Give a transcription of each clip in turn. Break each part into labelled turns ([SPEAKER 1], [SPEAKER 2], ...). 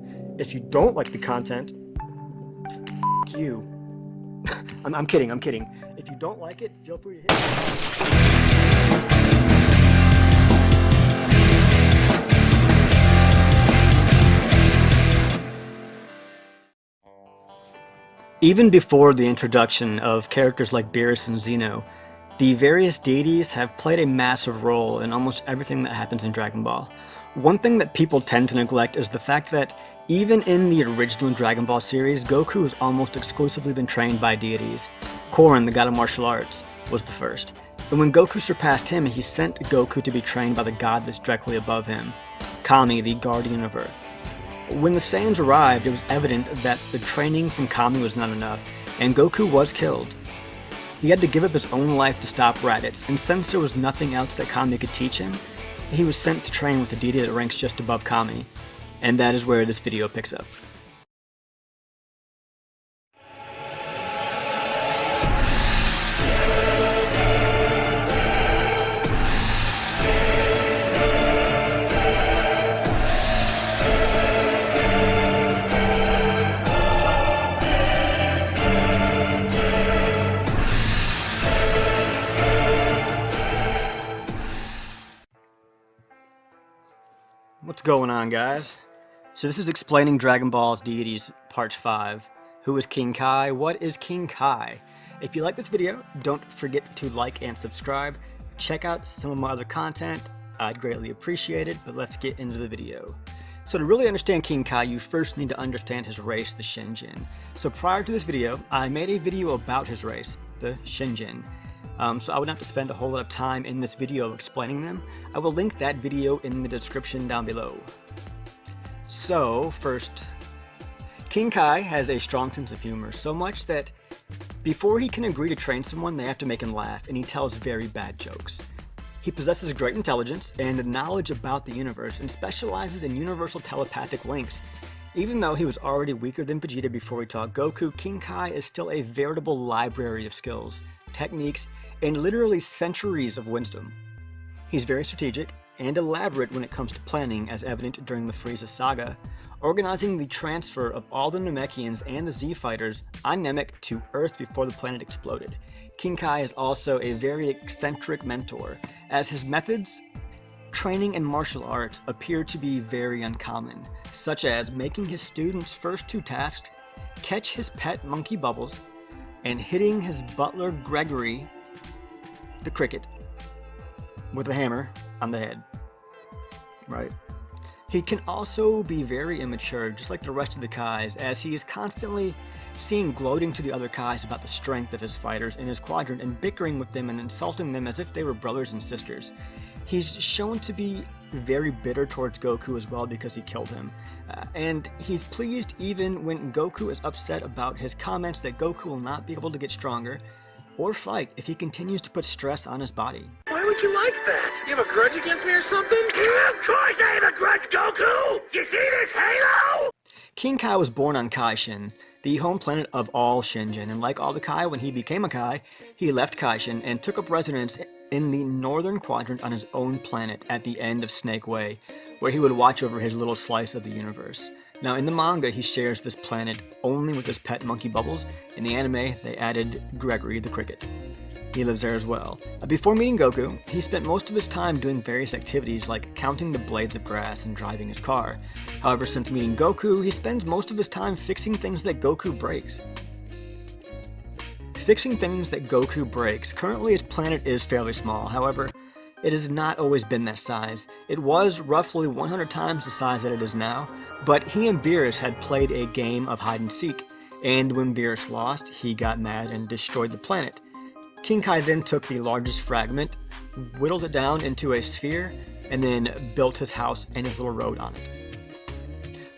[SPEAKER 1] If you don't like the content, f you. I'm kidding, I'm kidding. If you don't like it, feel free to hit. Even before the introduction of characters like Beerus and Zeno, the various deities have played a massive role in almost everything that happens in Dragon Ball. One thing that people tend to neglect is the fact that even in the original Dragon Ball series, Goku has almost exclusively been trained by deities. Korin, the god of martial arts, was the first. And when Goku surpassed him, he sent Goku to be trained by the god that's directly above him, Kami, the guardian of Earth. When the Saiyans arrived, it was evident that the training from Kami was not enough, and Goku was killed. He had to give up his own life to stop Raditz, and since there was nothing else that Kami could teach him, he was sent to train with a deity that ranks just above Kami, and that is where this video picks up. What's going on, guys? So this is explaining Dragon Ball's Deities Part 5. Who is King Kai? What is King Kai? If you like this video, don't forget to like and subscribe. Check out some of my other content. I'd greatly appreciate it, but let's get into the video. So to really understand King Kai, you first need to understand his race, the Shinjin. So prior to this video, I made a video about his race, the Shinjin. So I would not have to spend a whole lot of time in this video explaining them. I will link that video in the description down below. So first, King Kai has a strong sense of humor, so much that before he can agree to train someone, they have to make him laugh, and he tells very bad jokes. He possesses great intelligence and knowledge about the universe, and specializes in universal telepathic links. Even though he was already weaker than Vegeta before he taught Goku, King Kai is still a veritable library of skills, techniques, and literally centuries of wisdom. He's very strategic and elaborate when it comes to planning, as evident during the Frieza saga, organizing the transfer of all the Namekians and the Z-fighters on Namek to Earth before the planet exploded. King Kai is also a very eccentric mentor, as his methods, training, and martial arts appear to be very uncommon, such as making his students' first two tasks catch his pet monkey Bubbles, and hitting his butler Gregory, the cricket, with a hammer on the head. Right? He can also be very immature, just like the rest of the Kais, as he is constantly seen gloating to the other Kais about the strength of his fighters in his quadrant and bickering with them and insulting them as if they were brothers and sisters. He's shown to be very bitter towards Goku as well because he killed him. And he's pleased even when Goku is upset about his comments that Goku will not be able to get stronger or fight if he continues to put stress on his body.
[SPEAKER 2] Why would you like that? You have a grudge against me or something? Yeah, of course I have a grudge, Goku! You see this halo?
[SPEAKER 1] King Kai was born on Kaioshin, the home planet of all Shinjin, and like all the Kai, when he became a Kai, he left Kaioshin and took up residence in the northern quadrant on his own planet at the end of Snake Way, where he would watch over his little slice of the universe. Now in the manga, he shares this planet only with his pet monkey Bubbles. In the anime, they added Gregory the cricket. He lives there as well. Before meeting Goku, he spent most of his time doing various activities like counting the blades of grass and driving his car. However, since meeting Goku, he spends most of his time fixing things that Goku breaks. Currently his planet is fairly small, however, it has not always been that size. It was roughly 100 times the size that it is now, but he and Beerus had played a game of hide and seek, and when Beerus lost, he got mad and destroyed the planet. King Kai then took the largest fragment, whittled it down into a sphere, and then built his house and his little road on it.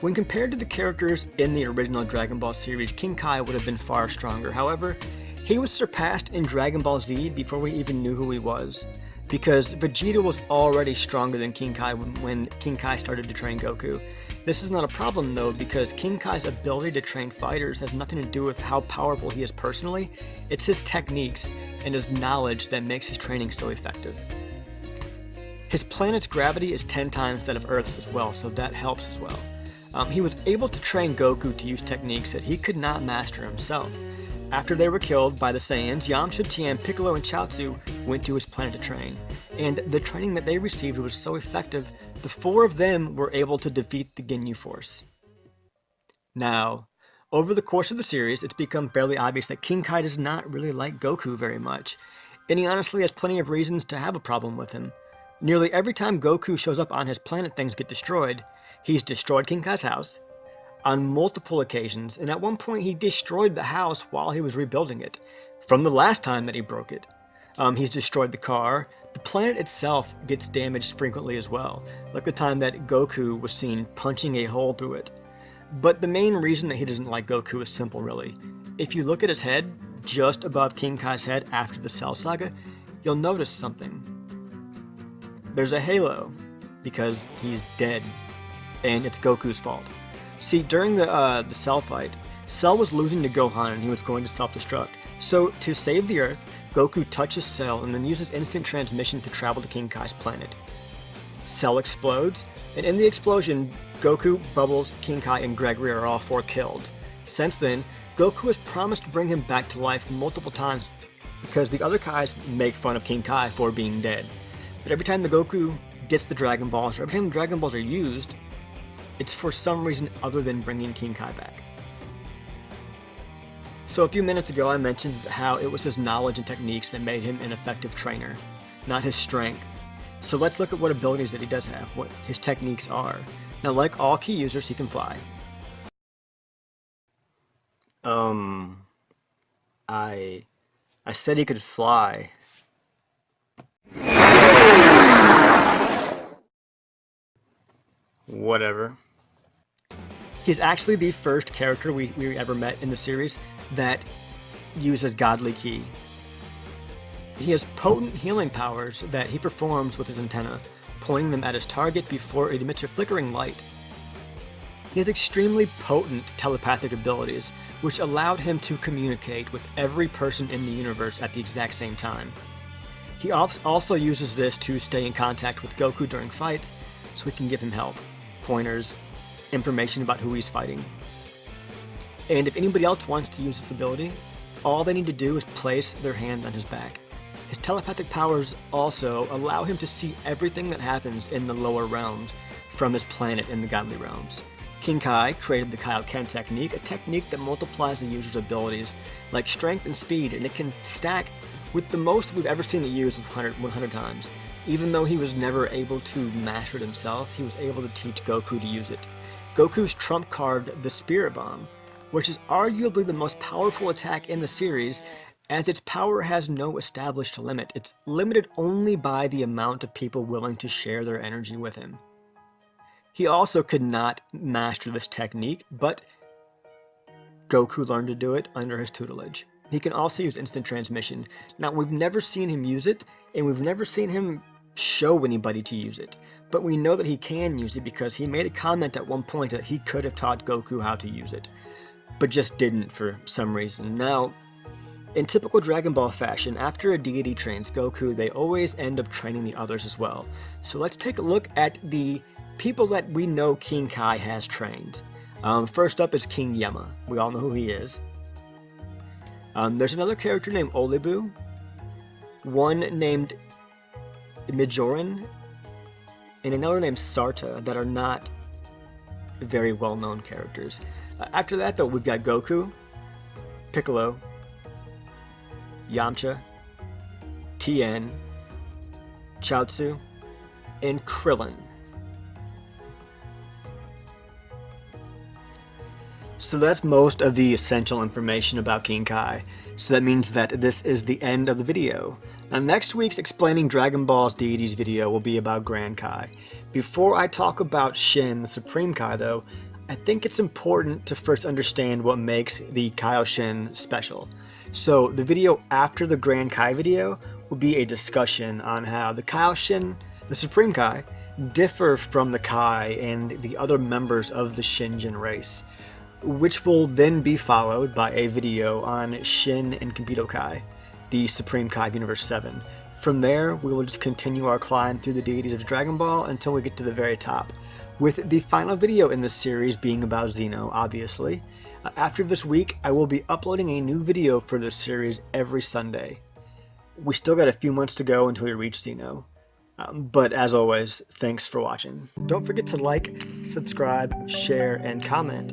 [SPEAKER 1] When compared to the characters in the original Dragon Ball series, King Kai would have been far stronger. However, he was surpassed in Dragon Ball Z before we even knew who he was, because Vegeta was already stronger than King Kai when King Kai started to train Goku. This was not a problem though, because King Kai's ability to train fighters has nothing to do with how powerful he is personally. It's his techniques and his knowledge that makes his training so effective. His planet's gravity is 10 times that of Earth's as well, so that helps as well. He was able to train Goku to use techniques that he could not master himself. After they were killed by the Saiyans, Yamcha, Tien, Piccolo, and Chaozu went to his planet to train, and the training that they received was so effective, the four of them were able to defeat the Ginyu Force. Now, over the course of the series, it's become fairly obvious that King Kai does not really like Goku very much, and he honestly has plenty of reasons to have a problem with him. Nearly every time Goku shows up on his planet, things get destroyed. He's destroyed King Kai's house on multiple occasions, and at one point he destroyed the house while he was rebuilding it, from the last time that he broke it. He's destroyed the car. The planet itself gets damaged frequently as well, like the time that Goku was seen punching a hole through it. But the main reason that he doesn't like Goku is simple, really. If you look at his head, just above King Kai's head after the Cell Saga, you'll notice something. There's a halo, because he's dead, and it's Goku's fault. See, during the Cell fight, Cell was losing to Gohan and he was going to self-destruct. So, to save the Earth, Goku touches Cell and then uses instant transmission to travel to King Kai's planet. Cell explodes, and in the explosion, Goku, Bubbles, King Kai, and Gregory are all four killed. Since then, Goku has promised to bring him back to life multiple times because the other Kais make fun of King Kai for being dead. But every time the Goku gets the Dragon Balls, or every time the Dragon Balls are used, it's for some reason other than bringing King Kai back. So a few minutes ago I mentioned how it was his knowledge and techniques that made him an effective trainer, not his strength. So let's look at what abilities that he does have, what his techniques are. Now, like all key users, he can fly. I said he could fly. Whatever. He's actually the first character we ever met in the series that uses Godly Ki. He has potent healing powers that he performs with his antenna, pointing them at his target before it emits a flickering light. He has extremely potent telepathic abilities, which allowed him to communicate with every person in the universe at the exact same time. He also uses this to stay in contact with Goku during fights, so he can give him help, pointers, information about who he's fighting. And if anybody else wants to use this ability, all they need to do is place their hand on his back. His telepathic powers also allow him to see everything that happens in the lower realms from his planet in the godly realms. King Kai created the Kaio-ken technique, a technique that multiplies the user's abilities like strength and speed, and it can stack with the most we've ever seen it used 100 times. Even though he was never able to master it himself, he was able to teach Goku to use it. Goku's trump card, the Spirit Bomb, which is arguably the most powerful attack in the series, as its power has no established limit. It's limited only by the amount of people willing to share their energy with him. He also could not master this technique, but Goku learned to do it under his tutelage. He can also use instant transmission. Now, we've never seen him use it, and we've never seen him show anybody to use it, but we know that he can use it because he made a comment at one point that he could have taught Goku how to use it, but just didn't for some reason. Now, in typical Dragon Ball fashion, after a deity trains Goku, they always end up training the others as well. So let's take a look at the people that we know King Kai has trained. First up is King Yama. We all know who he is. There's another character named Olibu, one named Majoran, and another named Sarta that are not very well-known characters. After that, though, we've got Goku, Piccolo, Yamcha, Tien, Chaozu, and Krillin. So that's most of the essential information about King Kai. So that means that this is the end of the video. Now, next week's Explaining Dragon Ball's Deities video will be about Grand Kai. Before I talk about Shin, the Supreme Kai, though, I think it's important to first understand what makes the Kaioshin special. So the video after the Grand Kai video will be a discussion on how the Kaioshin, the Supreme Kai, differ from the Kai and the other members of the Shinjin race, which will then be followed by a video on Shin and Kabito Kai, the Supreme Kai of Universe 7. From there, we will just continue our climb through the deities of Dragon Ball until we get to the very top, with the final video in this series being about Zeno, obviously. After this week, I will be uploading a new video for this series every Sunday. We still got a few months to go until we reach Zeno. But as always, thanks for watching. Don't forget to like, subscribe, share, and comment.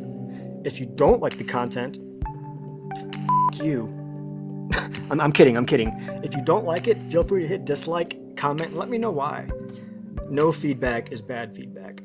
[SPEAKER 1] If you don't like the content, you. I'm kidding. If you don't like it, feel free to hit dislike, comment, and let me know why. No feedback is bad feedback.